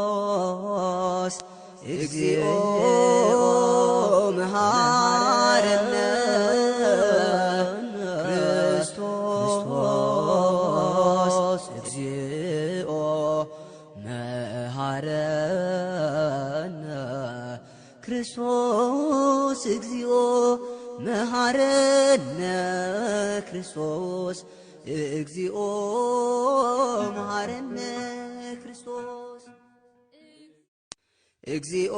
ክርስቶስ እግዚኦ መሐረነ ክርስቶስ እግዚኦ መሐረነ ክርስቶስ እግዚኦ መሐረነ ክርስቶስ እግዚኦ መሐረነ ክርስቶስ እግዚኦ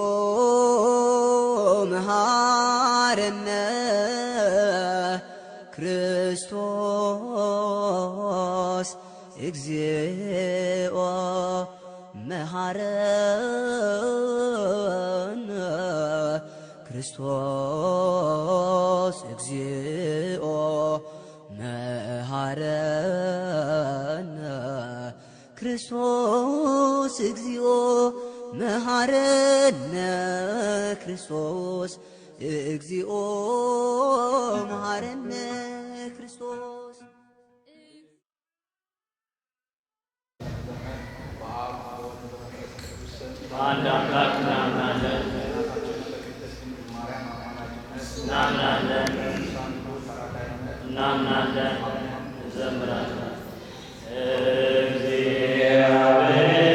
መሐረነ ክርስቶስ እግዚኦ መሐረነ ክርስቶስ እግዚኦ መሐረነ ክርስቶስ እግዚኦ መሐረነ ክርስቶስ እግዚኦ መሐረነ ክርስቶስ በአንድ አምላክ እናምናለን እናምናለን እንዘምራለን። እግዚአብሔር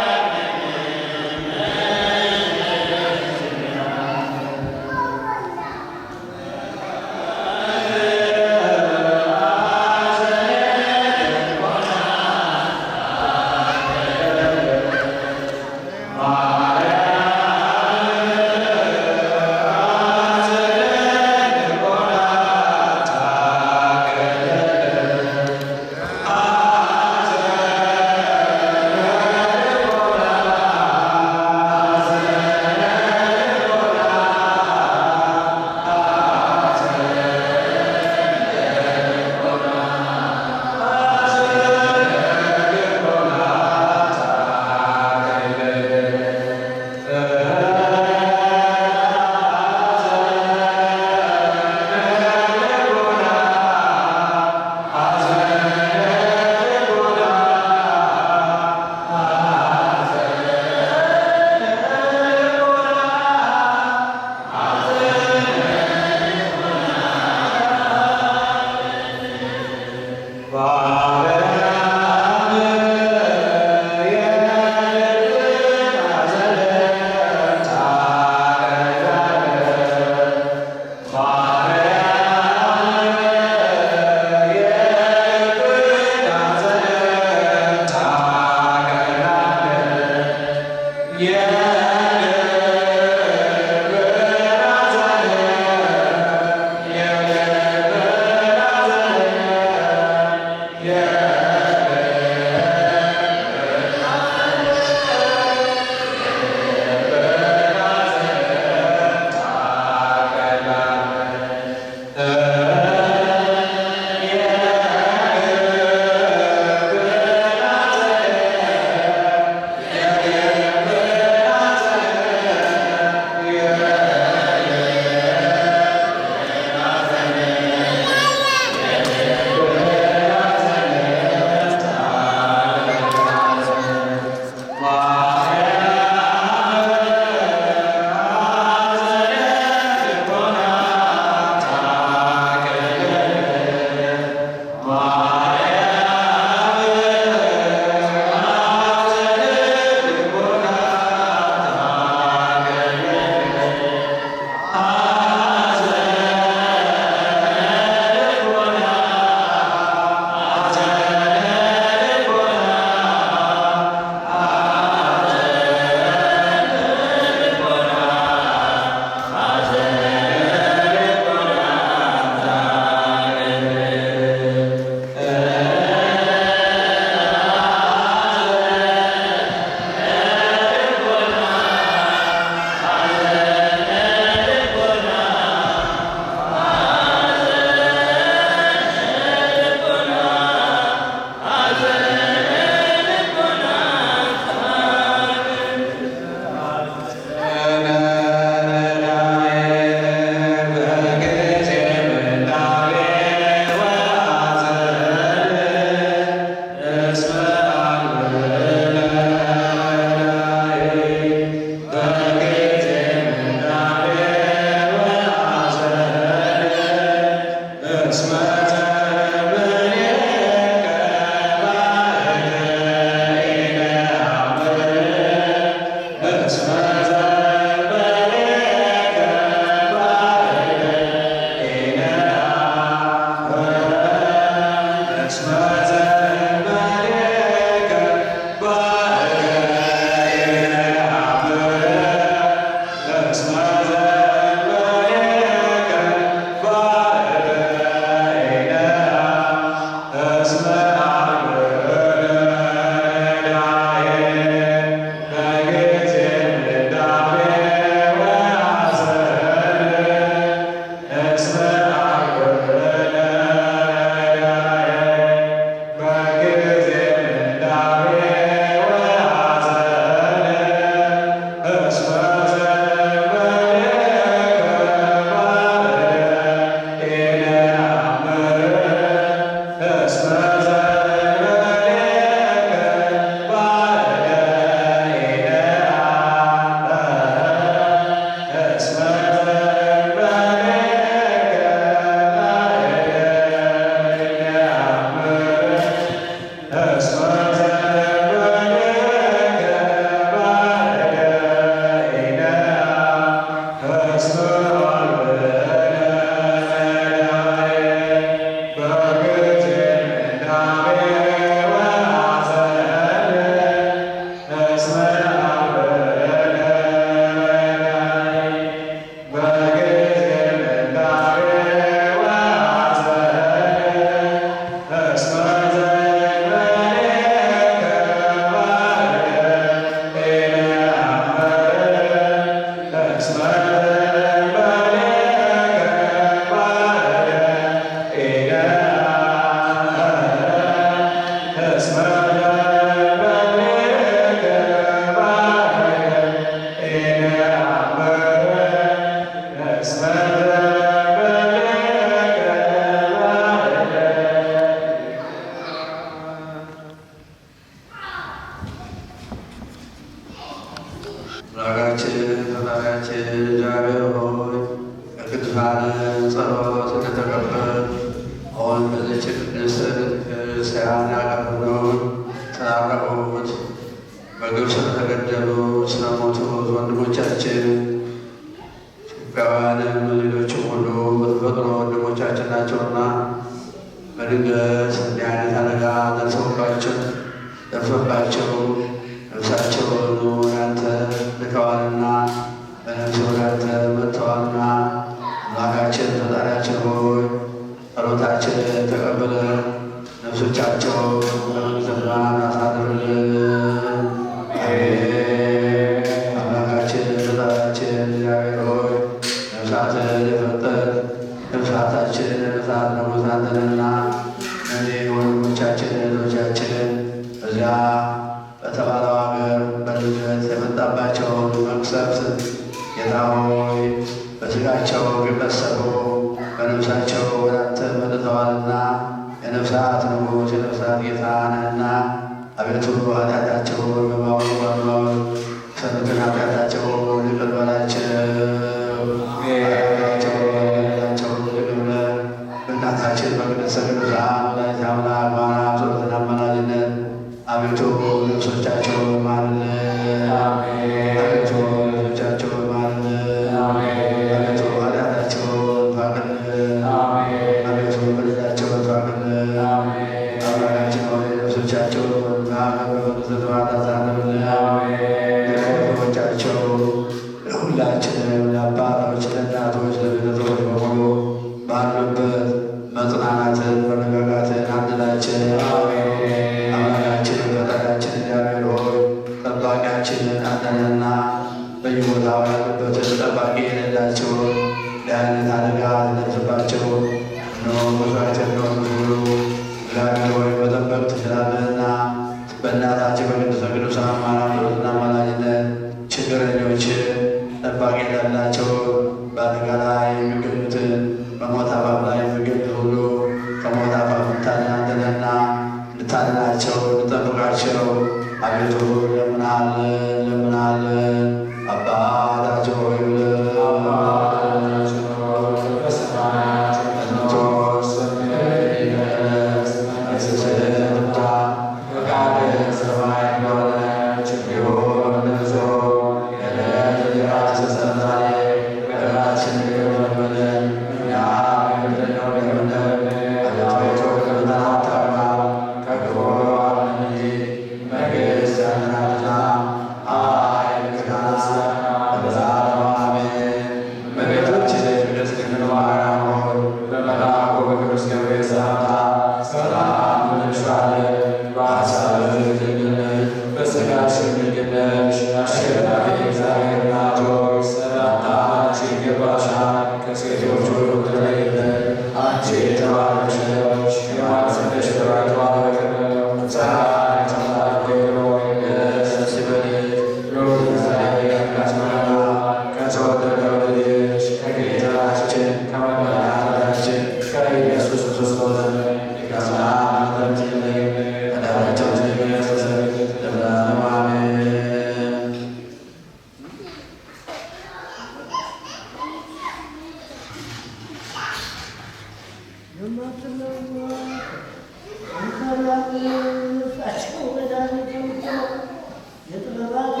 የጥበባት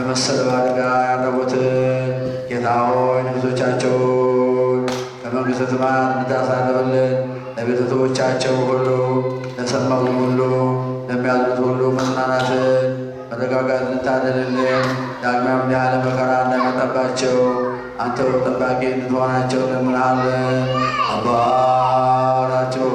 በመሰለ አደጋ ያረጉትን ጌታ ሆይ ነፍሶቻቸውን ከመንግሥተ ሰማያት እንድታሳርፍልን ለቤተሰቦቻቸው ሁሉ ለሰማው ሁሉ ለሚያዝኑት ሁሉ መጽናናትን መረጋጋትን እንድታደልልን ዳግመኛም እንዲህ ያለ መከራ እንዳይመጣባቸው አንተው ጠባቂ እንድትሆናቸው እንለምንሃለን። አባታችን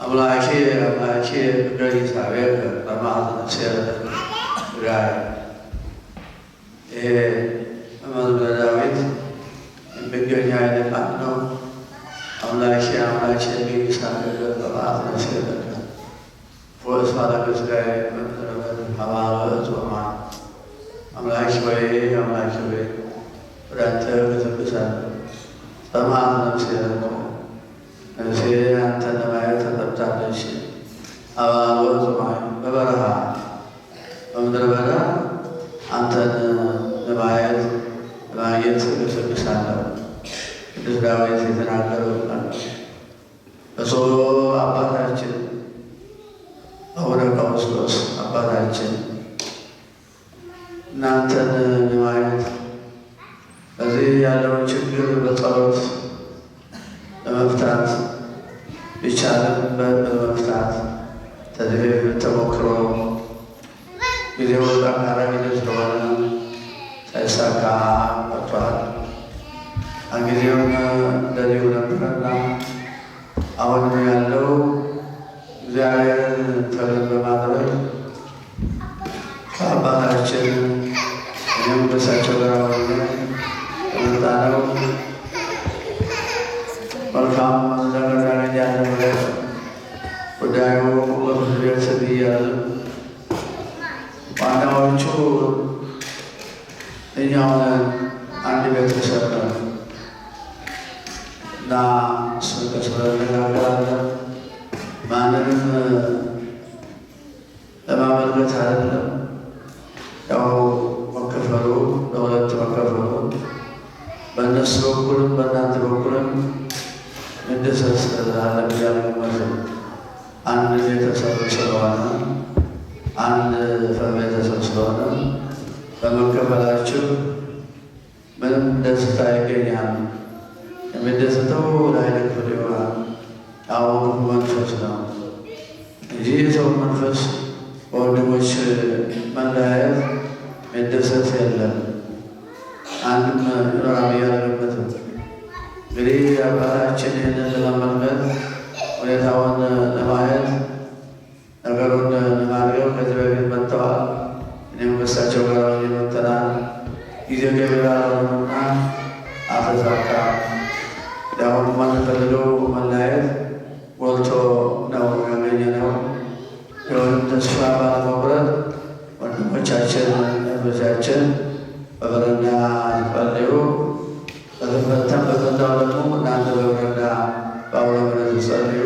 አምላኬ አምላኬ በእግዚአብሔር በማለት ጋር ይሄ በመዝሙረ ዳዊት የሚገኝ አይነት ቃል ነው። አምላኬ አምላኬ በእግዚአብሔር በማለት ፎስ ማለበት ጋር መጥረበት አባለ ጾማ አምላኬ ወይ አምላኬ ወይ ወደ አንተ ከተበሳለሁ በማለት ነፍሴ ነፍሴ አንተን ለማየት ተጠምታለች። አባሎ ጾማይ በበረሃ በምድረ በዳ አንተን ለማየት ለማግኘት እገሰግሳለሁ። ቅዱስ ዳዊት የተናገረው ቃል በሶሎ አባታችን አቡነ ቀውስጦስ አባታችን እናንተን ለማየት በዚህ ያለውን ችግር በጸሎት ለመፍታት ቢቻልም በመፍታት ከዚህ በፊት ተሞክሮ ጊዜው ጠንካራ ጊዜ ስለሆነ ሳይሳካ ቀርቷል። ጊዜውም እንደዚሁ ነበረና አሁንም ያለው እግዚአብሔርን ተገን በማድረግ ከአባታችን እኔም በሳቸው ጋር ሆኜ የመጣ ነው። መልካም ነገር ያገኛለ ብለን ጉዳዩ በፍርድ ቤት ቢያዝም ዋናዎቹ እኛውን አንድ ቤተሰብ ነው እና እሱን ስለነጋገራለን። ማንንም ለማመልከት አይደለም። ያው መከፈሉ ለሁለት መከፈሉ በእነሱ በኩልም በእናንተ በኩልም እንደሰስ አለ ያለመሰ አንድ ቤተሰብ ስለሆነ አንድ ቤተሰብ ስለሆነ በመከፈላችሁ ምንም ደስታ ይገኛል። የሚደሰተው ላይለ ክፍል ይሆናል። ያው ክፉ መንፈስ ነው እንጂ የሰው መንፈስ በወንድሞች መለያየት መደሰት የለም። አንድም ራብ ያለበት እንግዲህ አባታችን ይህንን ለመመልከት ሁኔታውን ለማየት ነገሩን ለማድረግ ከዚህ በፊት መጥተዋል። እኔም በሳቸው ጋር መጥተናል። ጊዜ ገበያ ሆኑና አተሳካ ያሁን ማንፈልገው መለያየት ጎልቶ ነው ያገኘነው። የሆንም ተስፋ ባለመቁረጥ ወንድሞቻችን እህቶቻችን በበረንዳ ጸልዩ፣ በተፈታም በፈታው ደግሞ እናንተ በበረንዳ በአውደ ምሕረት ጸልዩ።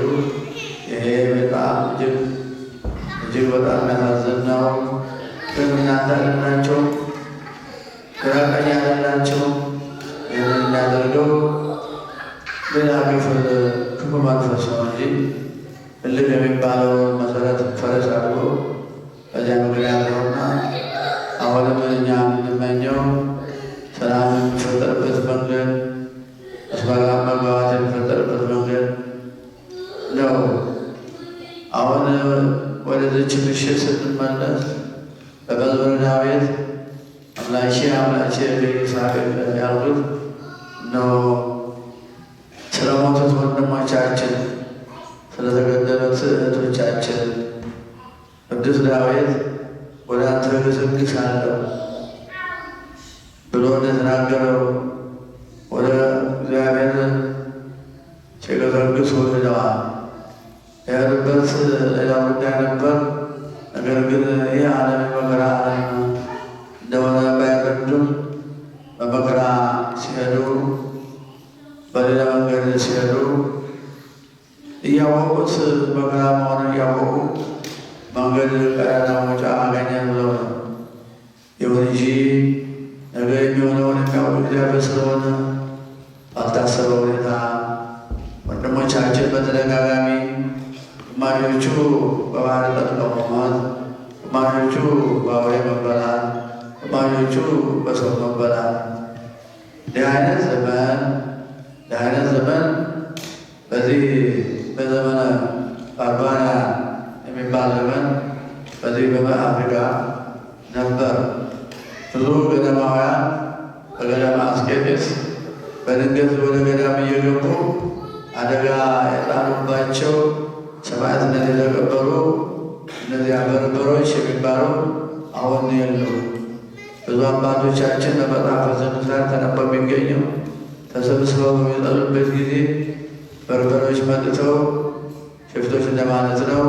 ይሄ በጣም እጅግ በጣም ያሳዝን ነው። ግን እናንተ አይደላቸው ግራ ቀኝ አይደላቸው። ይህንን የሚያደርገው ሌላ ክፉ መንፈስ ነው እንጂ እልህ የሚባለውን መሰረት ፈረስ አድርጎ በዚያ ምክንያት ነውና አሁንም እኛ የምንመኘው ሰላም የሚፈጠርበት መንገድ፣ መስማማት መግባባት የሚፈጠርበት መንገድ ነው። አሁን ወደዚች ምሽት ስንመለስ በመዝሙረ ዳዊት አምላኬ አምላኬ በይስሐቅ ያሉት ነው ስለሞቱት ወንድሞቻችን፣ ስለተገደሉት እህቶቻችን ቅዱስ ዳዊት ወደ አንተ እገሰግሳለሁ ብሎ እንደተናገረው ወደ እግዚአብሔር ሲገሰግሱ ሄደዋል። የሄዱበት ሌላ ጉዳይ ነበር። ነገር ግን ይህ ዓለም የመከራ ዓለም እንደሆነ ባይረዱም በመከራ ሲሄዱ በሌላ መንገድ ሲሄዱ እያወቁት መከራ መሆኑን እያወቁ መንገድ ቀዳዳ መውጫ አገኘን ብለው ነው። ይሁን እንጂ ነገ የሚሆነውን የሚያውቅ እግዚአብሔር ስለሆነ ባልታሰበ ሁኔታ ወንድሞቻችን በተደጋጋሚ ግማሾቹ በባህር ጠልቀው መሞት፣ ግማሾቹ በአውሬ መበላት፣ ግማሾቹ በሰው መበላት። እንዲህ አይነት ዘመን በዚህ በዘመነ ባርባሪያ የሚባል ዘመን በዚህ በአፍሪካ ነበር። ብዙ ገዳማውያን በገዳመ አስቄጥስ በድንገት ወደ ገዳም እየገቡ አደጋ የጣሉባቸው ሰማዕትነት የተቀበሉ እነዚያ በርበሮች የሚባሉ አሁን የሉ። ብዙ አባቶቻችን በመጽሐፈ ቅዱሳን ተነበው የሚገኘው ተሰብስበው በሚጠሉበት ጊዜ በርበሮች መጥተው ሽፍቶች እንደማለት ነው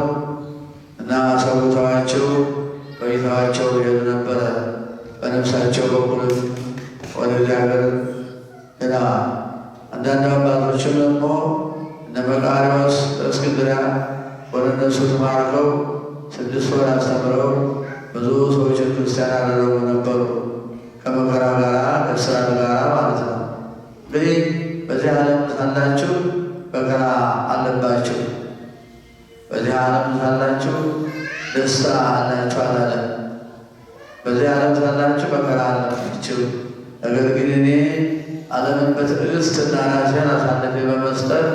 እና ሰውተዋቸው ቆይተዋቸው ይሄዱ ነበረ። በነፍሳቸው በኩል ወደ እግዚአብሔር ግና አንዳንድ አባቶችም ደግሞ እነ መቃርዮስ በእስክንድርያ ወደ እነሱ ተማርከው 6 ወር አስተምረው ብዙ ሰዎችን ክርስቲያን ያደረጉ ነበሩ። ከመከራ ጋራ ከእስራት ጋራ ማለት ነው። እንግዲህ በዚህ ዓለም ሳላችሁ መከራ አለባችሁ፣ በዚህ ዓለም ሳላችሁ ደስታ አላችሁ አላለም። በዚህ ዓለም ሳላችሁ መከራ አለባችሁ፣ ነገር ግን እኔ ዓለምን በትዕግስትና ራሴን አሳልፌ በመስጠት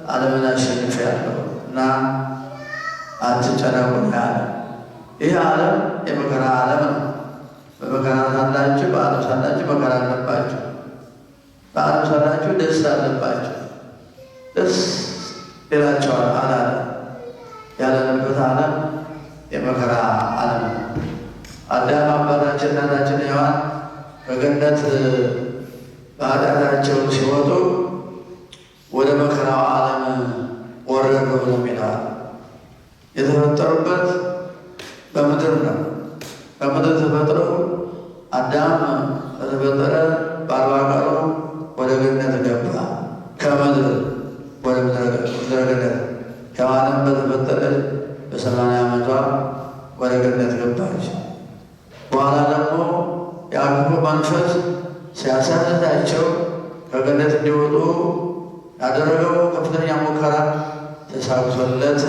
ዓለምን አሸንፌአለሁ እና አትጨነቁ ያለ። ይህ ዓለም የመከራ ዓለም ነው። በመከራ ሳላችሁ በዓለም ሳላችሁ መከራ አለባችሁ፣ በዓለም ሳላችሁ ደስታ አለባችሁ። ደስ ይላቸዋል አላለ። ያለንበት ዓለም የመከራ ዓለም ነው። አዳም አባታችን እናታችን ሔዋን ከገነት በኃጢአታቸው ሲወጡ ወደ መከራው ዓለም ወረዱ ነው የሚለው። የተፈጠሩበት በምድር ነው። በምድር ተፈጥረው አዳም በተፈጠረ በ40 ቀኑ ወደ ገነት ገባ። ከምድር ወደ ምድረ ገነት። ሔዋንም በተፈጠረ በ80 ዓመቷ ወደ ገነት ገባች። በኋላ ደግሞ የክፉ መንፈስ ሲያሳድዳቸው ከገነት እንዲወጡ ያደረገው ከፍተኛ ሙከራ ተሳክቶለት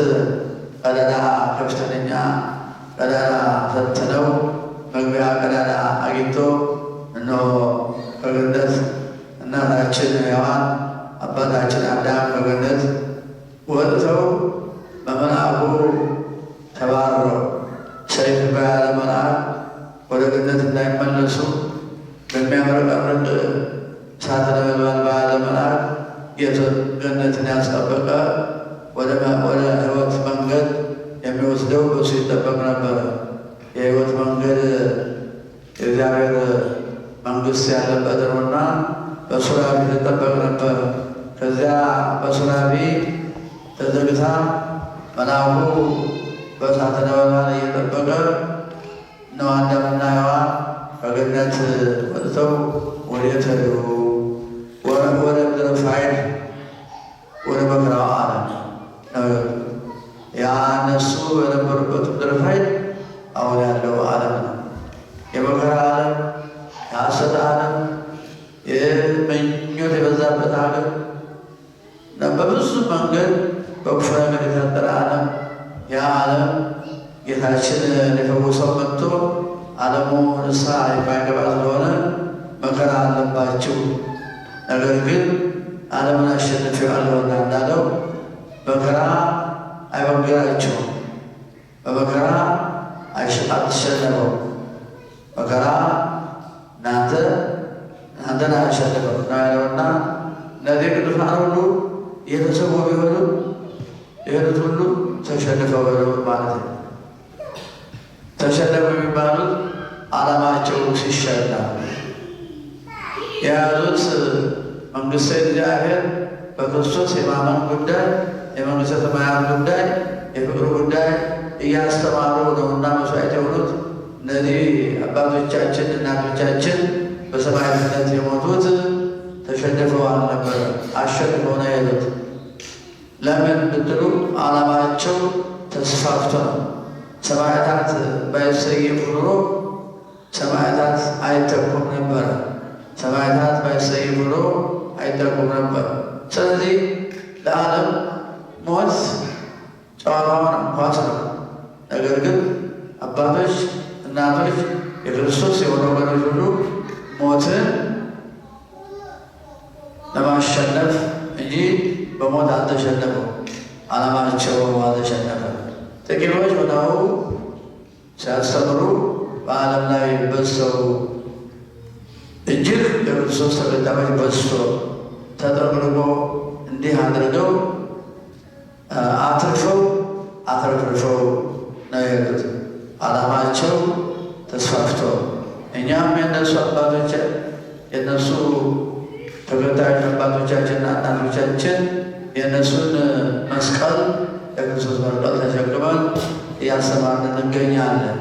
ከፍተኛ ቀዳዳ ፈትነው መግቢያ ቀዳዳ አግኝቶ እነሆ ከገነት እናታችን ሔዋን አባታችን አዳም ከገነት ወጥተው በመልአኩ ተባረው ሰይፍ በያዘ መልአክ ወደ ገነት እንዳይመለሱ በሚያብረቀርቅ እሳተ ነበልባል በያዘ መልአክ ገነትን ያስጠበቀ ወደ ሕይወት መንገድ የሚወስደው በሱ ይጠበቅ ነበረ። የሕይወት መንገድ የእግዚአብሔር መንግሥት ያለበት ነውና በሱራፊ ትጠበቅ ነበር። ከዚያ በሱራፊ ተዘግታ መልአኩ በእሳተ ነበልባል እየጠበቀ ነው። አዳምና ሔዋን ከገነት ወጥተው ወዴት ሄዱ? ወደ ምድረ ፋይድ ወደ መከራው ዓለም ነው። ያ እነሱ የነበሩበት ምድረ ፋይድ አሁን ያለው ዓለም ነው። ዓለሙ ንስሐ የማይገባ ስለሆነ መከራ አለባችሁ። ነገር ግን ዓለምን አሸንፌዋለሁና እንዳለው መከራ አይበግራችሁም። በመከራ አትሸነፈው። መከራ እናንተን አያሸንፈው ነው ያለውና እነዚህ ቅዱሳን ሁሉ እየተሰዉ ቢሆኑ የሄዱት ሁሉ ተሸንፈው ማለት ነው። ተሸነፉ የሚባሉት ዓላማቸው ሲሸነፍ የያዙት መንግሥተ እግዚአብሔር በክርስቶስ የማመን ጉዳይ፣ የመንግሥተ ሰማያት ጉዳይ፣ የፍቅር ጉዳይ እያስተማሩ ነውና መስዋዕት የሆኑት እነዚህ አባቶቻችን እናቶቻችን በሰማዕትነት የሞቱት ተሸንፈው አልነበረም፣ አሸንፈው ነው የሄዱት። ለምን ብትሉ ዓላማቸው ተስፋፍቶ ነው። ሰማዕታት ባይሰየፉ ኑሮ ሰማዕታት አይተኩም ነበር። ሰማዕታት ባይሰየፉ ኑሮ አይተኩም ነበር። ስለዚህ ለዓለም ሞት ጨዋታውን ኳስ ነው። ነገር ግን አባቶች እናቶች የክርስቶስ የሆኑ ወገኖች ሁሉ ሞትን ለማሸነፍ እንጂ በሞት አልተሸነፈው። ዓላማቸው አልተሸነፈም። ጥቂቶች ሆነው ሲያስተምሩ በዓለም ላይ በዝተው እጅግ የክርስቶስ ተከታዮች በዝቶ ተጠቅልቆ እንዲህ አድርገው አትርፍርፈው ነው የሄዱት። ዓላማቸው ተስፋፍቶ እኛም የእነሱ አባቶች የእነሱ ተከታዮች አባቶቻችንና እናቶቻችን የእነሱን መስቀል የክርስቶስ መስቀል ተሸክመን እያስተማርን እንገኛለን።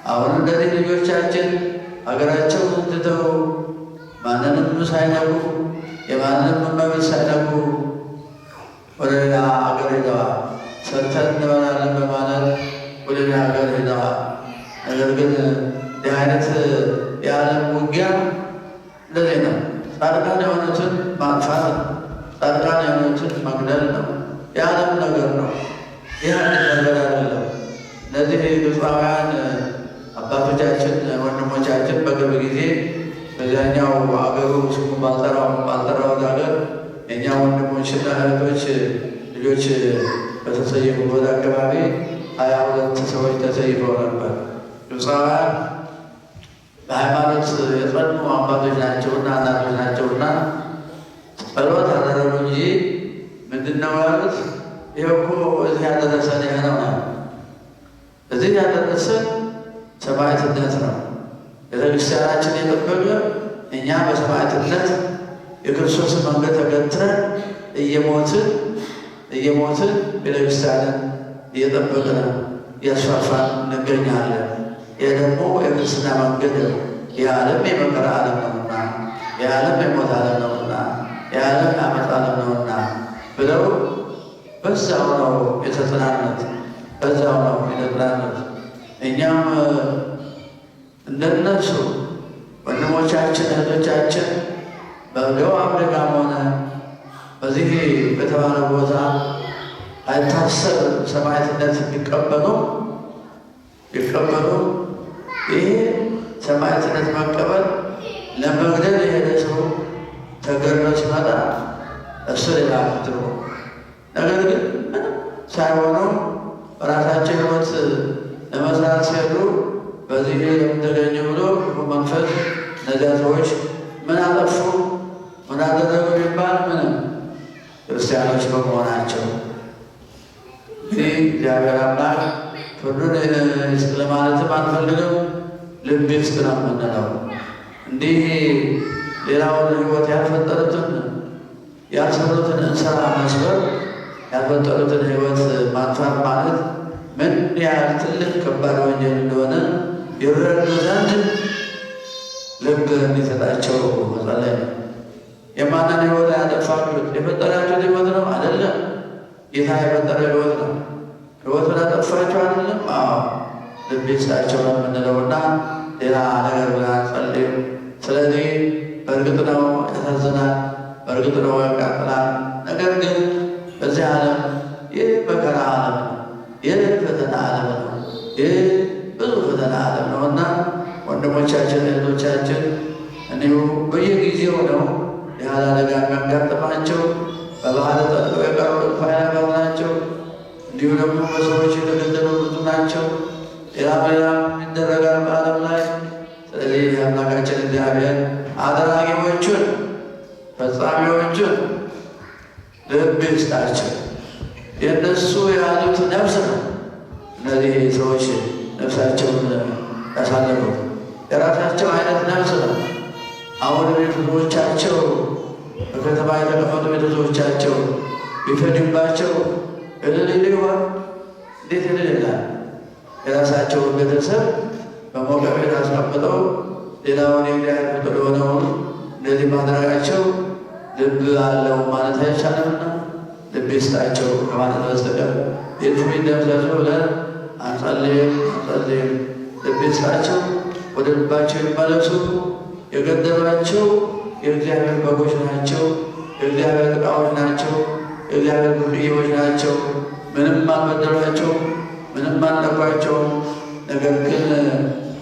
አሁን እንደዚህ ልጆቻችን ሀገራቸውን ትተው ማንንም ሳይነኩ የማንንም መብት ሳይነኩ ወደ ሌላ ሀገር ሄደዋል። ሰርተን እንበላለን በማለት ወደ ሌላ ሀገር ሄደዋል። ነገር ግን እንዲህ አይነት የዓለም ውጊያ እንደዚህ ነው። ጻድቃን የሆኑትን ማጥፋት ነው። ጻድቃን የሆኑትን መግደል ነው። የዓለም ነገር ነው። ይህ አንድ ነገር አይደለም። እነዚህ ግብፃውያን አባቶቻችን ወንድሞቻችን በቅርብ ጊዜ በዚያኛው አገሩ ስሙ ባልጠራው ሀገር የእኛ ወንድሞችና እህቶች ልጆች በተሰየፉበት አካባቢ 22 ሰዎች ተሰይፈው ነበር። ግብፃውያን በሃይማኖት የጸኑ አባቶች ናቸውና እናቶች ናቸውና ጸሎት አደረጉ እንጂ ምንድነው ያሉት? ይህ እኮ እዚህ ያደረሰን ይህ ነው። እዚህ ያደረሰን ሰማዕትነት ነው። ቤተክርስቲያናችን የጠበቀ እኛ በሰማዕትነት የክርስቶስን መንገድ ተከትለን እየሞትን ቤተክርስቲያንን እየጠበቅን እያስፋፋን እንገኛለን። ይህ ደግሞ የክርስትና መንገድ የዓለም የመከራ ዓለም ነውና፣ የዓለም የሞት ዓለም ነውና፣ የዓለም የዓመፅ ዓለም ነውና ብለው በዛው ነው የተጽናኑት፣ በዛው ነው የተጽናኑት። እኛም እንደነሱ ወንድሞቻችን እህቶቻችን በገው አፍሪካም ሆነ በዚህ በተባለ ቦታ አይታሰብ ሰማዕትነት ቢቀበሉ ይሄ ሰማዕትነት መቀበል ለመግደል የሄደ ሰው ተገድሎ ሲመጣ እሱ ሌላ ትርጉ። ነገር ግን ምንም ሳይሆነው በራሳቸው ሕይወት ለመስራት ሲሄዱ በዚህ ተገኘ ብሎ መንፈስ እነዚያ ሰዎች ምን አጠፉ ምን አደረጉ ቢባል ምንም ክርስቲያኖች በመሆናቸው እንግዲህ እግዚአብሔር አምላክ ፍርዱን ይስጥ ለማለትም አንፈልግም። ልብ ይስጥ ነው የምንለው። እንዲህ ሌላውን ሕይወት ያልሰሩትን እንስራ መስበር ያልፈጠሩትን ሕይወት ማጥፋት ማለት ምን ያህል ትልቅ ከባድ ወንጀል እንደሆነ ይረዱ ዘንድ ልብ እንዲሰጣቸው መጸለይ ነው። የማንን ሕይወት ያጠፋችሁት? የፈጠራችሁት ሕይወት ነው አይደለም? ጌታ የፈጠረ ሕይወት ነው። ሕይወቱን ያጠፋችሁ አይደለም? አዎ። ልብ ይስጣቸው ነው የምንለውና ሌላ ነገር ብለን ጸልዩ። ስለዚህ በእርግጥ ነው ያሳዝናል፣ በእርግጥ ነው ያቃጥላል። ነገር ግን በዚህ ዓለም ይህ መከራ ዓለም ነው፣ ይህ ፈተና ዓለም ነው፣ ይህ ብዙ ፈተና ዓለም ነውና ወንድሞቻችን እህቶቻችን እንዲሁ በየጊዜው ነው ያለ አደጋ የሚያጋጥማቸው። በባህር ጠልቀው የቀሩ ፋይናጋር ናቸው። እንዲሁ ደግሞ በሰዎች የተገደሉ ብዙ ናቸው። ሌላም ይደረጋል በዓለም ላይ። ስለዚህ አምላካችን እግዚአብሔር አድራጊዎቹን ፈጻሚዎቹን ልብ ይስጣቸው። የእነሱ የያዙት ነፍስ ነው። እነዚህ ሰዎች ነፍሳቸውን ያሳለፉት የራሳቸው አይነት ነፍስ ነው። አሁን ቤተሰቦቻቸው በከተማ የተቀመጡ ቤተሰቦቻቸው ቢፈጅባቸው እልል ይሆን? እንዴት እልል ይላል? የራሳቸውን ቤተሰብ በሞቀ ቤት አስቀምጠው ሌላውን የእግዚአብሔር ፍጡር የሆነውን እንደዚህ ማድረጋቸው ልብ አለው ማለት አይቻልምና ልብ ይስጣቸው ከማለት በስተቀር የቱም ይደምሰሱ ብለን አንጸልይም። ልብ ይስጣቸው፣ ወደ ልባቸው ይመለሱ። የገደሏቸው የእግዚአብሔር በጎች ናቸው፣ የእግዚአብሔር ዕቃዎች ናቸው፣ የእግዚአብሔር ብርቅዬዎች ናቸው። ምንም አልበደሏቸው፣ ምንም አልነኳቸውም። ነገር ግን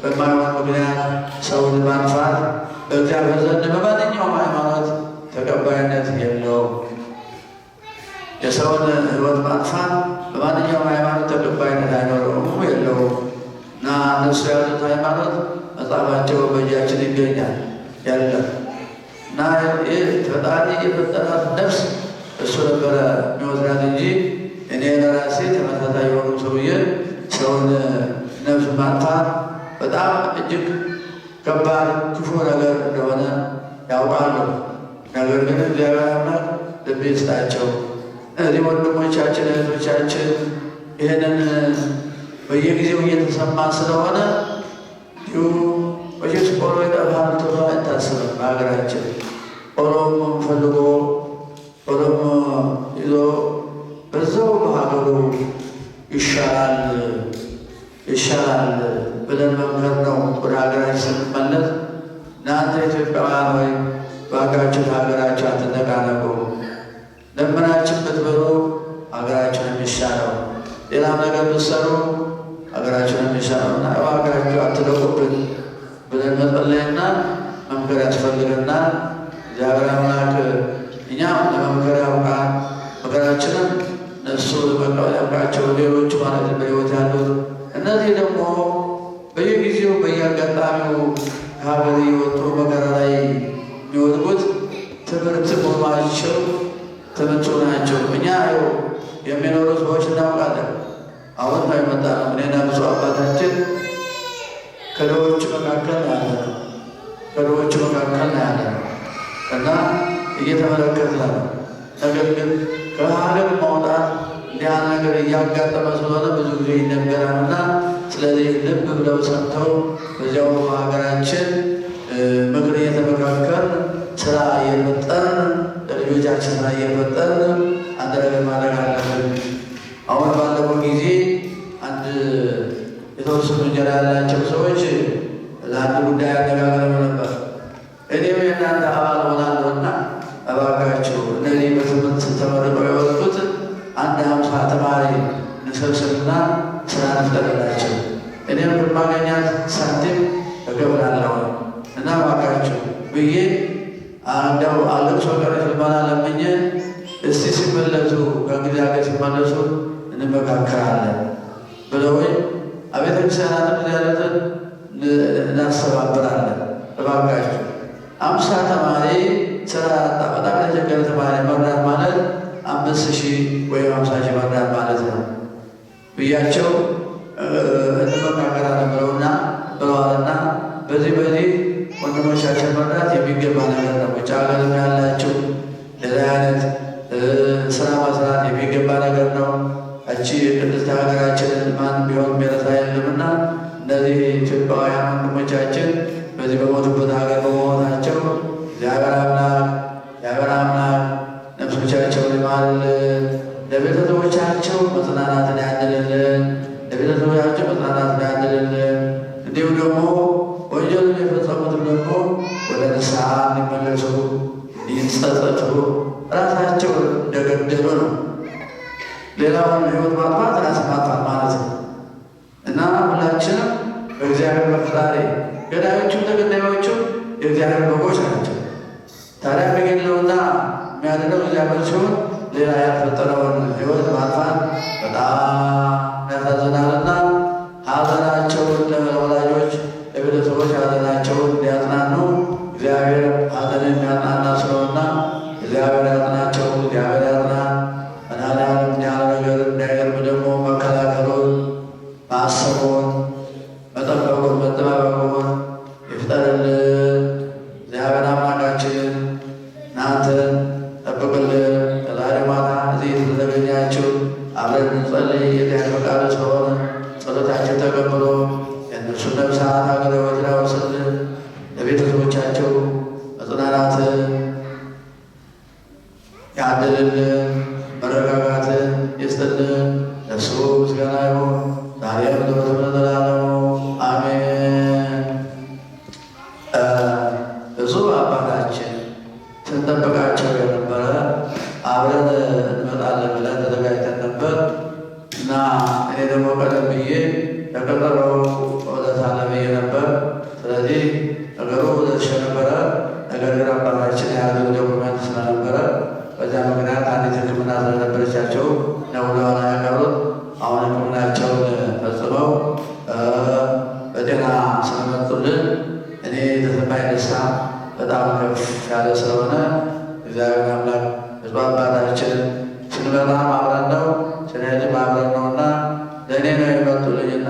በማይሆን ምክንያት ሰውን ማጥፋት በእግዚአብሔር ዘንድ በማንኛውም ሃይማኖት ተቀባይነት የለውም። የሰውን ሕይወት ማጥፋት በማንኛውም ሃይማኖት ተቀባይነት አይኖረውም የለውም። እና እነሱ ያሉት ሃይማኖት መጽሐፋቸው በእጃችን ይገኛል ያለ እና ይህ ፈጣሪ የፈጠራት ነፍስ እሱ ነበረ የሚወስዳት እንጂ እኔ ለራሴ ተመሳሳይ የሆኑ ሰውዬ ሰውን ነፍስ ማጥፋት በጣም እጅግ ከባድ ክፉ ነገር እንደሆነ ያውቃሉ። ነገር ግን እግዚአብሔር አምላክ ልብ ይስጣቸው። እነዚህ ወንድሞቻችን እህቶቻችን ይህንን በየጊዜው እየተሰማ ስለሆነ ይሁ ወጀስ ቆሎ ይጠፋል ተብሎ አይታሰብም። በሀገራችን ቆሎም ፈልጎ ቆሎም ይዞ በዛው በሀገሩ ይሻላል ብለን መምከር ነው። ወደ ሀገራችን ስንመለስ እናንተ ኢትዮጵያውያን ወይ በሀገራችን ሀገራችሁ አትነቃነቁ፣ ለምናችን ብትበሉ ሀገራችን የሚሻለው፣ ሌላም ነገር ብትሰሩ ሀገራችን የሚሻለው እና ሀገራችሁ አትለቁብን ብለን መጸለይና መምከር ያስፈልገናል። እግዚአብሔር አምላክ እኛም ለመምከር ያውቃል፣ መከራችንም እነሱ ለመቀበል ያውቃቸው። ሌሎቹ ማለት በሕይወት ያሉት እነዚህ ደግሞ በየጊዜው በየአጋጣሚው ከሀገር የወጡ መከራ ላይ የሚወድቁት ትምህርት ሆኗቸው ትምህርቱ ናቸው። እኛ የሚኖሩ ሰዎች እናውቃለን። አሁን ባይመጣ ነው እኔና ብፁዕ አባታችን ከድሆቹ መካከል ያለ እና እየተመለከትን ነው። ነገር ግን ከሀገር ማውጣት እንዲህ ነገር እያጋጠመ ስለሆነ ብዙ ጊዜ ይነገራልና ስለዚህ ልብ ብለው ሰምተው በዚያው በሀገራችን ምክር እየተመካከርን ስራ እየፈጠርን ለልጆቻችን ስራ እየፈጠርን አንድ ነገር ማድረግ አለብን። አሁን ባለፈው ጊዜ አንድ የተወሰኑ እንጀራ ያላቸው ሰዎች ለአንድ ጉዳይ አነጋግረው ነበር። እኔም የእናንተ አባል ሆናለሁና እባካችሁ እነዚህ በትምህርት ተመርቀው የወጡት 50 ተማሪ እንሰብስብና ስራ እንፍጠርላቸው፣ እኔም በማገኛት ሳንቲም እገብራለሁ እና እባካችሁ ብዬ እንደው አለቅሶ ቀረሽ ልመና ለምኜ እስቲ ሲመለሱ ከእንግዲህ ሀገር ሲመለሱ እንመካከራለን ብለውኝ አብያተ ክርስቲያናትም ያሉትን እናስተባብራለን። እባካችሁ 50 ተማሪ ስራ ያጣ በጣም የተቸገረ ተማሪ መርዳት ማለት 5,000 ወይም 50,000 መርዳት ማለት ነው ብያቸው እንመካከራለን ብለዋልና በዚህ ወንድሞቻችን መርዳት የሚገባ ነገር ነው። ውጭ ሀገርም ያላችሁ ሌላ አይነት ስራ መስራት የሚገባ ነገር ነው። እቺ ቅድስት ሀገራችንን ማን ቢሆን የሚረሳ የለምና እነዚህ ኢትዮጵያውያን ወንድሞቻችን በዚህ በሞቱበት ሀገር በመሞታቸው እግዚአብሔር አምላክ ነፍሶቻቸውን ይማርልን፣ ለቤተሰቦቻቸው መጽናናትን ያድልልን፣ እንዲሁም ደግሞ ወንጀልን የፈጸሙትም ደግሞ ወደ ንስሐ እንዲመለሱ ይጸጸቱ። ራሳቸው እንደገደሉ ነው። ሌላውን ሕይወት ማጥፋት ራስ ማጥፋት ማለት ነው እና ሁላችንም በእግዚአብሔር መፍጣሪ ገዳዮቹም ተገዳዮቹም የእግዚአብሔር በጎች ናቸው። ታዲያ የሚገድለውና የሚያድነው እግዚአብሔር ሲሆን ሌላ ያልፈጠረውን ሕይወት ማጥፋት በጣም ያሳዝናልና ሐዘናቸውን ለወላጆች ለቤተሰቦች ሐዘናቸውን እንዲያጽናኑ እግዚአብሔር ሐዘንን የሚያጽናና ስለሆነና እግዚአብሔር ያጽናቸው። እግዚአብሔር ያጽናን። መድኃኒዓለም ያለ ነገር እንዳይገርም ደግሞ መከላከሉን ማሰቡን መጠበቁን መጠባበቁን ይፍጠርልን። እግዚአብሔር አምላካችን እናንተን ጠብቅልን። ከዛሬ ማታ እዚህ ስለተገኛችሁ አብረን እንጸልይ። የእግዚአብሔር ፈቃዱ ስለሆነ ጸሎታችን ተቀብሎ የእነርሱን ነፍሳት ሀገረ ሕይወት ያወርስልን። ለቤተሰቦቻቸው መጽናናትን ያድልልን፣ መረጋጋትን ይስጥልን። ለእሱ ምስጋና ይሁን ዛሬም ዘወትርም ለዘላለሙ አሜን። ብፁዕ አባታችን ስንጠብቃቸው የነበረ አብረን እንመጣለን ብለን ተዘጋጅተን ነበር እና እኔ ደግሞ ቀደም ብዬ ለቀጠሮው ዕለት አለ ብዬ ነበር። ስለዚህ ነገሩ ዕለት ነበረ። ነገር ግን አባታችን የያዘው ዶኩመንት ስለነበረ በዚያ ምክንያት አንዲት ሕክምና ስለነበረቻቸው ነው ወደኋላ ያቀሩት። አሁን ሕክምናቸውን ፈጽመው በጤና ስለመጡልን እኔ የተሰማኝ ደስታ በጣም ከፍ ያለ ስለሆነ እግዚአብሔር አምላክ ብፁዕ አባታችን ስንመጣ አብረን ነው ስንሄድም አብረን ነውና ለእኔ ነው የመጡልኝና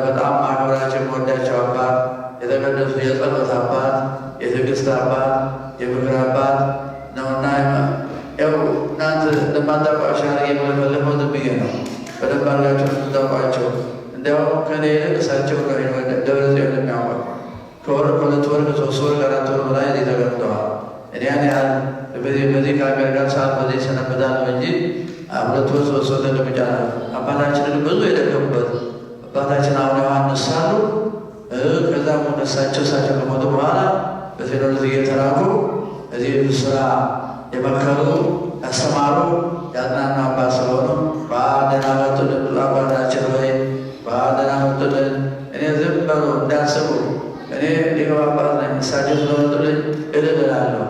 በጣም ማክበራቸው የምወዳቸው አባት፣ የተቀደሱ የጸሎት አባት፣ የትዕግስት አባት፣ የምክር አባት ነውና ያው እናንተ እንደማታውቋቸው አድርጌ የምለፈልፈው ዝም ብዬ ነው። በደንብ አድርጋቸው የምታውቋቸው እንዲያው ከእኔ ይልቅ እሳቸው ደብረ ጽዮን የሚያውቋ ከወር ከሁለት ወር ከሶስት ወር ከአራት ወር በላይ እዚህ ተቀምጠዋል። እኔ ያን ያህል በዚህ ከአሜሪካ ሰዓት በዚህ ሰነበታለሁ እንጂ ሁለት ወር ሶስት ወር ተቀምጫለሁ። አባታችንን ብዙ የደገሙበት አባታችን አሁን ዮሐንስ ሳሉ ከዛም እሳቸው ከሞቱ በኋላ በቴዎሎጂ እየተራኩ እዚህ ስራ የመከሩ ያስተማሩ ያጽናኑ አባት ስለሆኑ በደህና መጡልን። ብፁዕ አባታችን ወይ በደህና መጡልን። እኔ ዝም በሉ እንዳስቡ እኔ ሊቀ ጳጳስ ነኝ። እሳቸው ስለመጡልኝ እልል እላለሁ።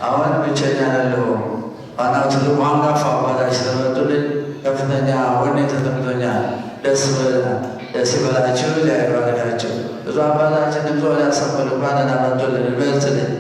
አሁን ብቸኛ አይደለሁም። ዋናው ትልቁ አንጋፋ አባታችን ስለመጡልኝ ከፍተኛ ወኔ ተሰምቶኛል። ደስ ብሎናል። ደስ ይበላችሁ፣ እግዚአብሔር ይባርካችሁ። ብፁዕ አባታችን ድምፅዎን ያሰሙልን። እንኳን ደህና መጡልን። በርቱልን።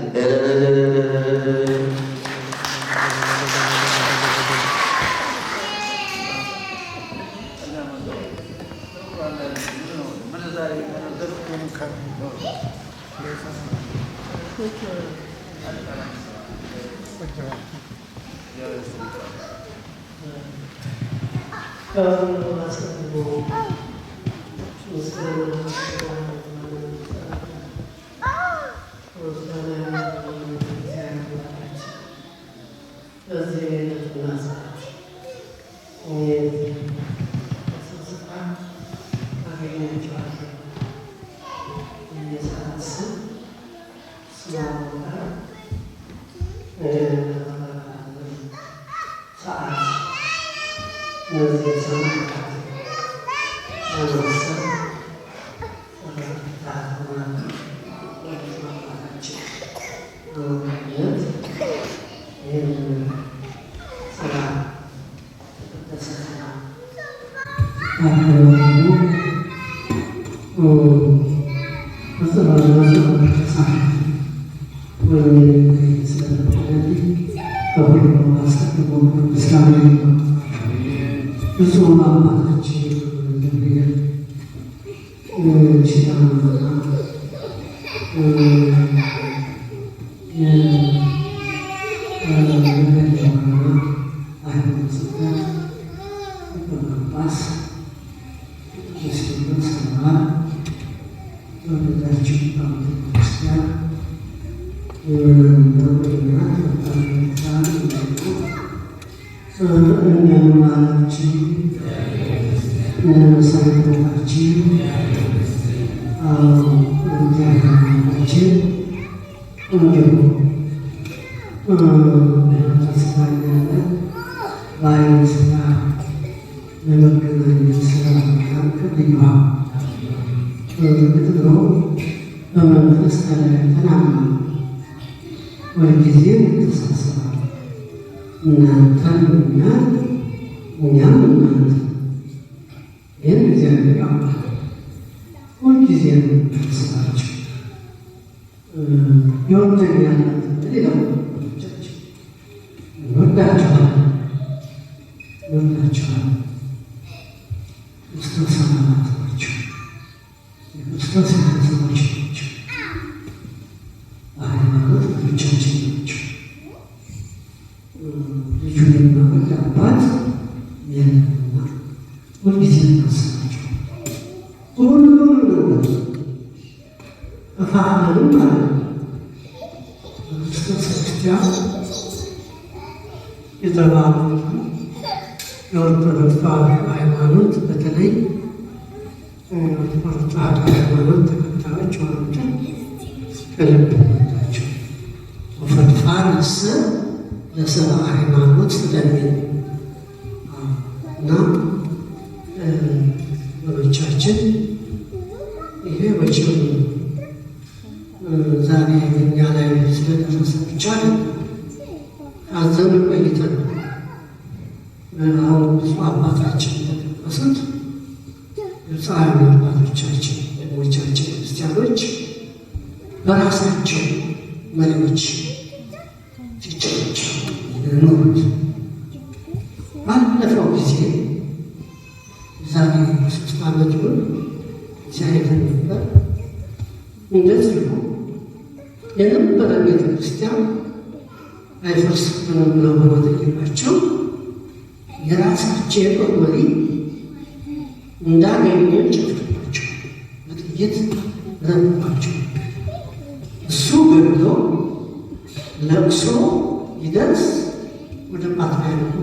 ተስፋኛለ በአይን ስራ ለመገናኘት ስራ መካከል ልዩሃ እርግጥ ነው በመንፈስ ተለያይተናል። ሁልጊዜ እንተሳሰባል። እናንተም እኛን እኛም እናንተ ይህን እግዚአብሔር ያውቃል። ሁልጊዜ እንተሳሰባቸው ይወደኛል ሌላ ቻችን እንወዳቸዋለን ክርስቶስ አማት ናቸው። የክርስቶስ ቤተሰቦች ናቸው። በሃይማኖት ልጆቻችን ናቸው። ልጁን የሚወድ አባት የለምና ሁልጊዜ እናስባቸው። ሁሉም ነው እፋንም ማለት ነው። በክርስቶስ ክርስቲያን የተባሉ የኦርቶዶክስ ተዋሕዶ ሃይማኖት በተለይ የኦርቶዶክስ ተዋሕዶ ሃይማኖት ተከታዮች የሆኑትን ከልብ ናቸው። ወፈድፋድ ለሰብአ ሃይማኖት ስለሚል እና ወገኖቻችን ይሄ መቼም ዛሬ እኛ ላይ ስለደረሰ ብቻ አዘን ቆይተን አሁን ብዙ አባታችን የተጠቀሱት ግብፃውያን አባቶቻችን ወንድሞቻችን ክርስቲያኖች በራሳቸው መሪዎች ሲጨረጨሩ የኖሩት ባለፈው ጊዜ ዛሬ 3 ዓመት ይሆን ሲያሄደን ነበር። እንደዚሁ የነበረ ቤተ ክርስቲያን አይፈርስብንም ብለው በመጠየቃቸው የራሳቸው የጦር መሪ እንዳገኘ ጨፍጭፏቸው በጥይት ረግጧቸው እሱ ገብቶ ለቅሶ ይደርስ ወደ ፓትርያርኩ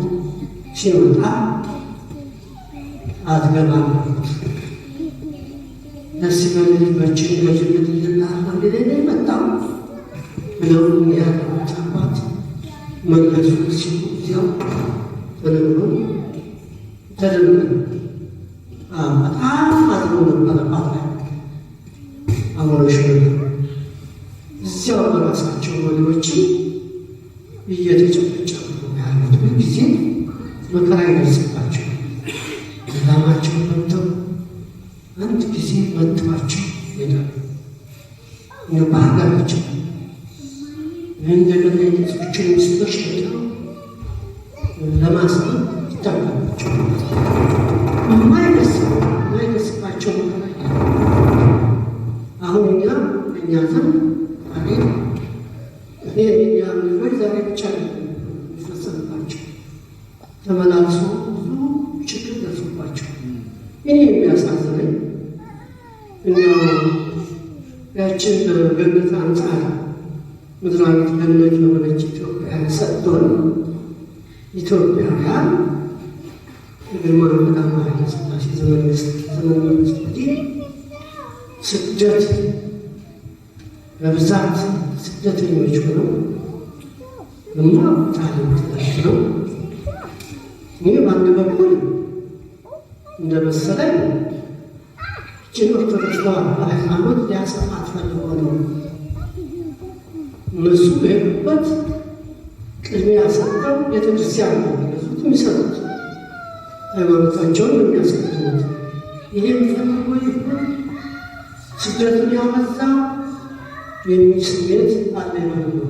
ሲወጣ አትገባም ደስ ይበልህ ልጆችን ገዥነት እየናርና እንደሌለ መጣው ብለው ያሉት አባት መለሱ ሲሉ እዚያው ተነግሮ ተደምነ በጣም አዝኖ ነበረ ፓትርያርኩ አቡነ ሽኖዳ። እዚያው በራሳቸው መሪዎችን እየተጨፈጨፉ ያሉት ሁልጊዜ መከራ ይደርስባቸው ገዳማቸው መጥተው አንድ ጊዜ መጥቷቸው ይሄዳሉ። ባህላቸው እንደገና የነጾችን ምስሎች መጥተው ለማስመር ይታገላቸው የማይደርስባቸው መከራ። አሁን እኛ ዘንድ እኛ ልጆች ዛሬ ብቻ የሚፈጸምባቸው ተመላልሶ ብዙ ችግር ደርሶባቸው እኔ የሚያሳዝነኝ እኛው ያችን በገነት አንጻር ምድራዊት ገነት የሆነች ኢትዮጵያን ሰጥቶን ኢትዮጵያውያን የግርማዊ ቀዳማዊ ኃይለ ሥላሴ ዘመን መንግስት ወዲህ ስደት በብዛት ስደተኞች ሆነው ታሪክ ተደርገው እኔ በአንድ በኩል እንደ መሰለኝ ይህችን ኦርቶዶክስ ተዋሕዶ ሃይማኖት ሊያሰፋት ፈልጎ ነው። እነሱ በሄዱበት ቅድሚያ ሰጥተው ቤተክርስቲያን ነው የሚገዙት የሚሰሩት ሃይማኖታቸውን የሚያስቀድሙት። ይህም ፈልጎ ይሆን ስደቱን ያበዛ የሚል ስሜት አለ ማለት ነው።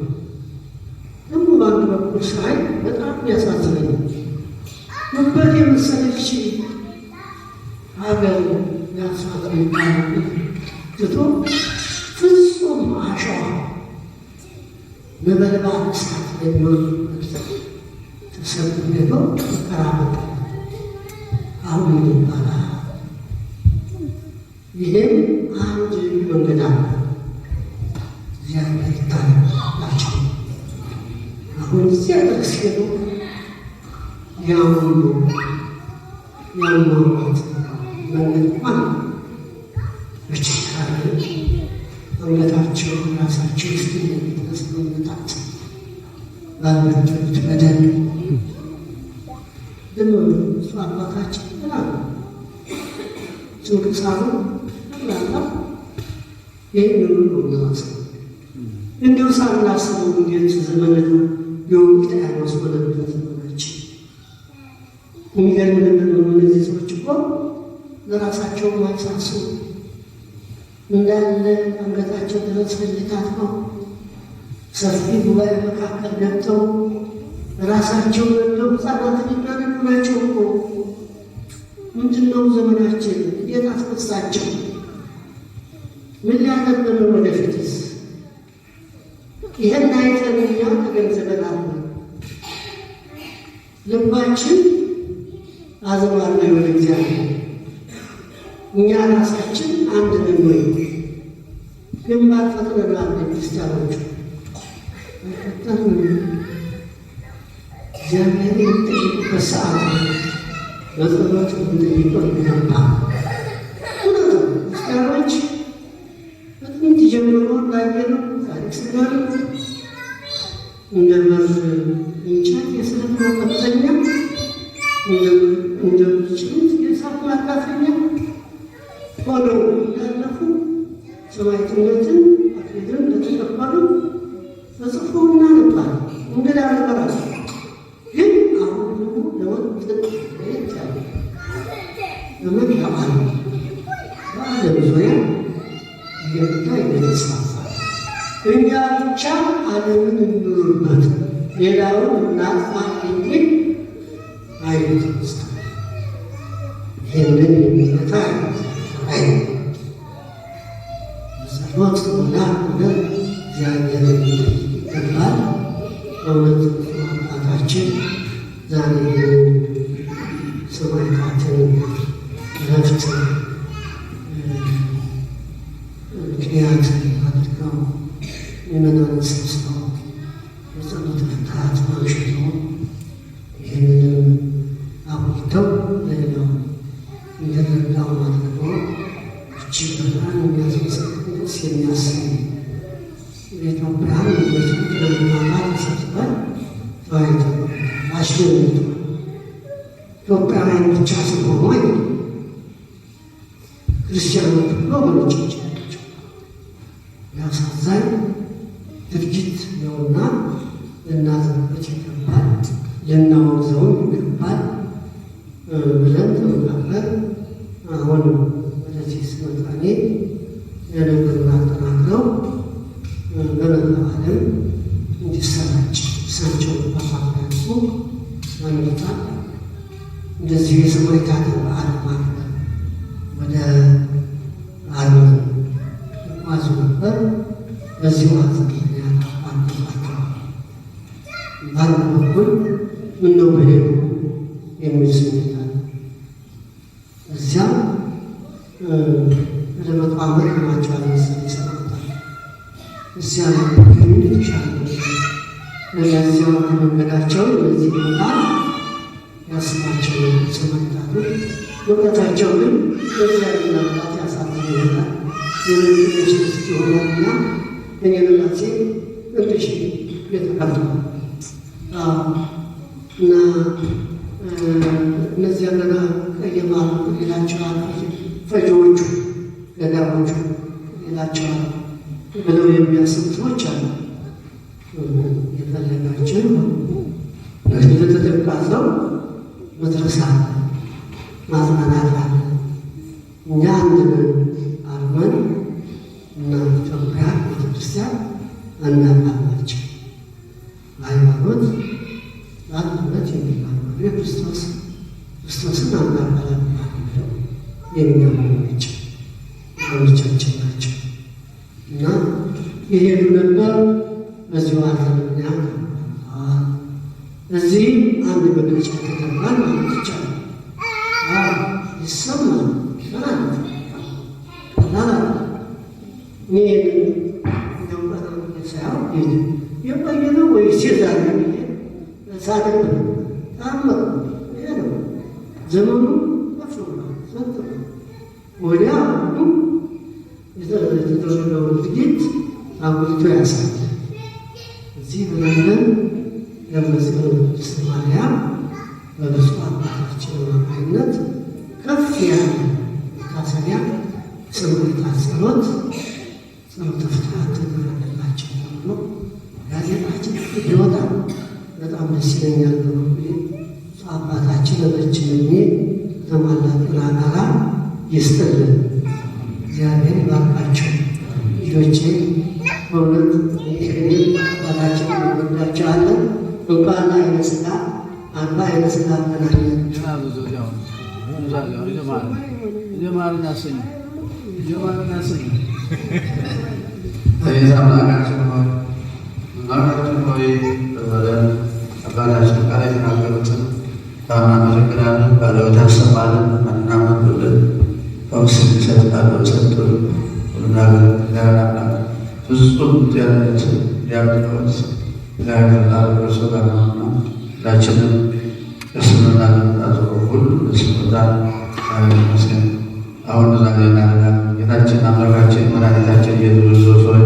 ደግሞ በአንድ በኩል ሳይ በጣም ያሳዝነኝ ነበር። የመሰለች ሀገር ያሳት የሚባልበት ትቶ ፍጹም አሸዋ ነበልባል እሳት የሚሆንበት ተሰብስቦ ተከራመጠ። አሁን ይባላል ይሄም አንድ መንገድ አለ። እግዚአብሔር ይታያላቸው። አሁን እዚያ ድረስ ሄዶ ያሁሉ ያሟሟት መንገድ እንኳን በችካል እምነታቸው ራሳቸው ውስጥ የሚደረስ መመጣት ባልበደሉት በደል ዝም ብሎ እሱ አባታችን ምናምን ቅዱሳኑ ምናምን ይህን ሁሉ ለማሰብ እንዲሁ ሳናስበው እንዴት ዘመን የወቅት ያስወለበት ዘመናችን የሚገርም ነገር ነው። እነዚህ ሰዎች እኮ ለራሳቸው ማይሳስቡ እንዳለ አንገታቸው ድረስ ፍልታት ነው። ሰፊ ጉባኤ መካከል ገብተው ራሳቸው ወደው ሕፃናት የሚናገሩ ናቸው እኮ። ምንድነው ዘመናችን እንዴት አስነሳቸው? ምን ሊያደርገን ነው ወደፊትስ? ይህን አይተን እኛ ተገንዝበናል። ልባችን አዝማር ነው ወደ እግዚአብሔር። እኛ ራሳችን አንድ ነን ወይ? ግንባር ፈጥረናል። ክርስቲያኖቹ እግዚአብሔር የሚጠይቁበት ሰዓት በጸሎት የምንጠይቀው ይገባል። እውነት ነው። ክርስቲያኖች በጥንት ጀምሮ እንዳየነው ታሪክ ስጋር እንደ በር እንጨት የስለት መቀጠኛ እንደምችሉት የእሳት ማካፈኛ ሆነው እንዳለፉ ሰማዕትነትን አክሊልን እንደተቀበሉ በጽፎ እናነባል። እንግዳ ነበራል። ግን አሁን ደግሞ ለወጥ ለየት ያለ በመላው ዓለም በዓለም ዙሪያ እየመጣ እየተስፋፋ እኛ ብቻ ዓለምን እንኑርበት ሌላውን እናጥፋ የሚል አይነት ውስጥ ይህንን የሚመታ ጸሎት እና እውነት እግዚአብሔር ይገባል። በእውነት አባታችን ዛሬ ሰማዕታትን ዕረፍት ምክንያት አድርገው ምዕመናንን ሰብስበው በጸሎተ ፍትሐት ማምሸተው ይህንንም አጉልተው ለሌላው እንዲረዳው አድርገው እጅግ በጣም የሚያስመሰግን ደስ የሚያሰኝ የኢትዮጵያን በትናንትና ተሰብስበን ተወያይተን አስደንግጧል። ኢትዮጵያውያን ብቻ ስለሆኑ አይደለም፣ ክርስቲያኖች ሁሉ ወገኖቻችን ናቸው። ያሳዛኝ ድርጊት ነውና ልናዝንበት ይገባል፣ ልናወግዘውም ይገባል ብለን ተመካከርን። አሁን ወደዚህ ስመጣ እኔ የነገሩን አጠናክረው በመላው ዓለም እንዲሰራጭ እሳቸውን በማፍያቱ አንድታል። እንደዚህ የሰማዕታትን በዓል ማክበር ወደ ዓለም ይጓዙ ነበር። በዚሁ ሐዘን ምክንያት አባቷቸዋል። በአንድ በኩል ምነው በሄዱ የሚል ስሜት አለ። እዚያም ወደ 100 ዓመት ሆኗቸዋል መሰለኝ ይሰማታል። እዚያ የሚገኙ የተሻለ ለዚያው ከመንገዳቸው እነዚህ በጣም ያስባቸው ሰማዕታቶች እውቀታቸው ግን በዚያ ምናልባት ያሳዝን ይሆናል። የመንገዶች ስት ይሆናልና እኔ ለራሴ እንደሽ የተቀርተዋል እና እነዚያ ገና ቀየማሉ ሌላቸዋል ፈጆዎቹ ገዳሞቹ ሌላቸዋል ብለው የሚያስቡ ሰዎች አሉ። የፈለጋቸው ለተጠቃሰው መድረስ አለ፣ ማጽናናት አለ። እኛ አንድ አርመን እና ኢትዮጵያ ቤተክርስቲያን አናባላቸው ሃይማኖት አንድነት የሚባለው ክርስቶስን አናባላል የሚያምኑ ወገኖቻችን ናቸው እና የሄዱ ነበር። በዚሁ አዘንኛ እዚህ አንድ መግለጫ ተደርጓል ማለት ይቻላል። ይሰማል ሳይሆን የቆየ ነው ወይ ሲዛለ ሳደግ ታመቁ ነው ዘመኑ ሰጥ ወዲያ የተደረገው ድርጊት አጉልቶ ያሳያል። እዚህ በለንደን ደብረጽዮን ቅድስት ማርያም በብፁዕ አባታችን አማካኝነት ከፍ ያለ መታሰቢያ ጽሞታ ጸሎት ጸሎተ ፍትሐት ተደረገላቸው ተብሎ ጋዜጣችን ሊወጣ በጣም ደስ ይለኛል። ብፁዕ አባታችን ረጅም ዕድሜ ከተሟላ ጤና ጋር ይስጥልን። እግዚአብሔር ይባርካቸው። ልጆቼ በእውነት አባታችን እንወዳቸዋለን። እንኳን አይነ ሥጋ አንባ አይነ ሥጋ አገናኘን። አባታችን ቃል የተናገሩትን እናመሰግናለን። ባለቤት ያሰማልን፣ እናመልኩልን፣ ፈውስ እንዲሰጥ ቃለው ሰጡን። ሁሉናገር እግዚአብሔር አምላክ ፍጹም ጤንነት ያድርገዎት። እግዚአብሔር ላርገርሶ ጋር ነውና ሁላችንም እስምና ለምጣቱ ሁሉ እስምታን እግዚአብሔር ይመስገን። አሁን ዛሬ እናደርጋለን። ጌታችን አምላካችን መድኃኒታችን ኢየሱስ ክርስቶስ ሆይ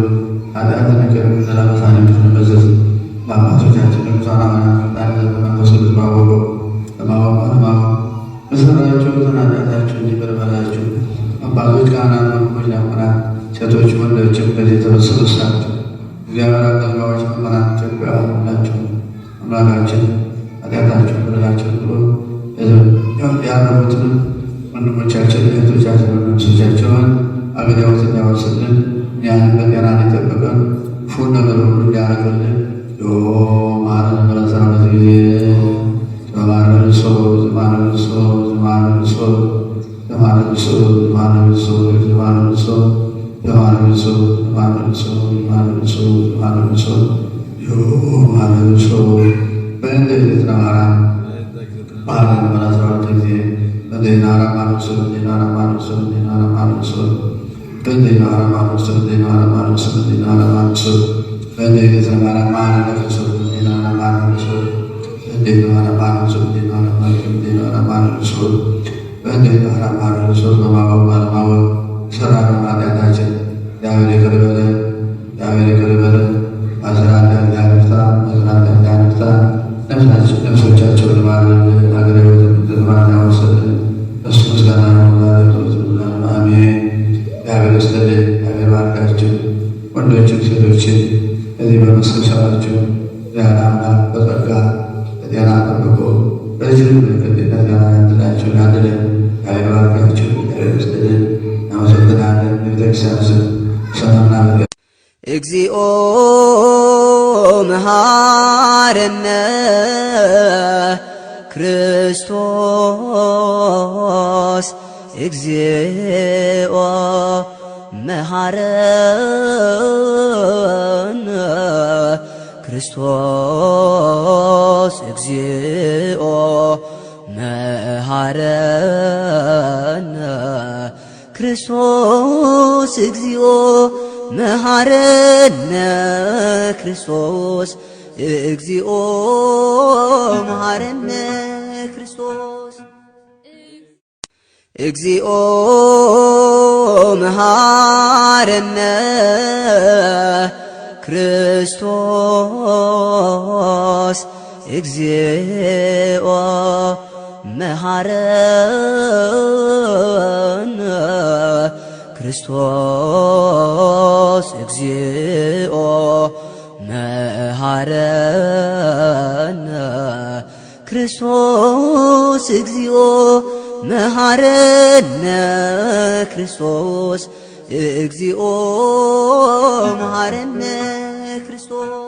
ኃጢአትን ይቅር እንደሚል በሳን የምትንበዘዝ በአባቶቻችን ቅዱሳን በመንፈስ ቅዱስ ባወቀው ለማወቅ ባለማወቅ በሠራችሁትን ኃጢአታችሁን ይቅር በላችሁ። አባቶች፣ ካህናት፣ ወንድሞች፣ ዲያቆናት፣ ሴቶች፣ ወንዶችም ከዚህ የተሰበሰባችሁ እግዚአብሔር አገልጋዮች፣ ምእመናን ኢትዮጵያውያን ሁላችሁ አምላካችን ኃጢአታችሁን በደላችሁን ብሎ ያረፉትን ወንድሞቻችን እህቶቻችን ነፍሶቻቸውን አገር ሕይወት እንዲያወርስልን እኛንም በጤና እንዲጠብቀን ክፉን ነገር ሁሉ እንዲያደርግልን ማረን በ12 ጊዜ ዘማረልሶ ዘማረልሶ ዘማረልሶ ዘማረልሶ ዘማረልሶ ዘማረልሶ ዘማረልሶ ዘማረልሶ ዘማረልሶ ዘማረልሶ ዘማረልሶ በእንደ እግዝእትነ ማርያም ማረን በ12 ጊዜ በእንደይናራ ማርሶ በእንደይናራ ማርሶ በእንደይናራ ማርሶ በእንደይናራ ማርሶ በእንደይናራ ማርሶ በእንደይናራ ማርሶ በእንደይናራ ማርያም ማረን ለክርስቶስ በእንደይናራ ማርሶ በእንደይናራ ማርሶ በእንደይናራ ማርሶ በእንደይናራ ማርሶ በእንደይናራ ማርሶ በማወቅ ባለማወቅ የሠራነውን ኃጢአታችን እግዚአብሔር ይቅር ይበለን። እግዚአብሔር ይቅር ይበለን። ማሰራት እግዚአብሔር ይፍታ። ማሰራት እግዚአብሔር ይፍታ። ነፍሶቻቸውን ይማርልን። ሀገረ ሕይወት እንድትማር ያወርስልን። እሱ ምስጋና ነው ዛሬ ዘወትር አሜን። እግዚአብሔር ይስጥልን። እግዚአብሔር ባርካችሁ። ወንዶችን ሴቶችን እዚህ በመሰብሰባችሁ እግዚአብሔር አምላክ በጸጋ በጤና ጠብቆ ረጅም ከጤነት ጋር ያድላችሁ ያድለን። እግዚአብሔር ባርካችሁ። እግዚአብሔር ይስጥልን። እናመሰግናለን። የቤተክርስቲያን ስም ሰላምና እግዚኦ መሐረነ ክርስቶስ እግዚኦ መሐረነ ክርስቶስ እግዚኦ መሐረነ ክርስቶስ እግዚኦ መሐረነ ክርስቶስ እግዚኦ መሐረነ ክርስቶስ እግዚኦ መሐረነ ክርስቶስ እግዚኦ መሐረነ ክርስቶስ እግዚኦ መሐረነ ክርስቶስ እግዚኦ መሐረነ ክርስቶስ እግዚኦ መሐረነ ክርስቶስ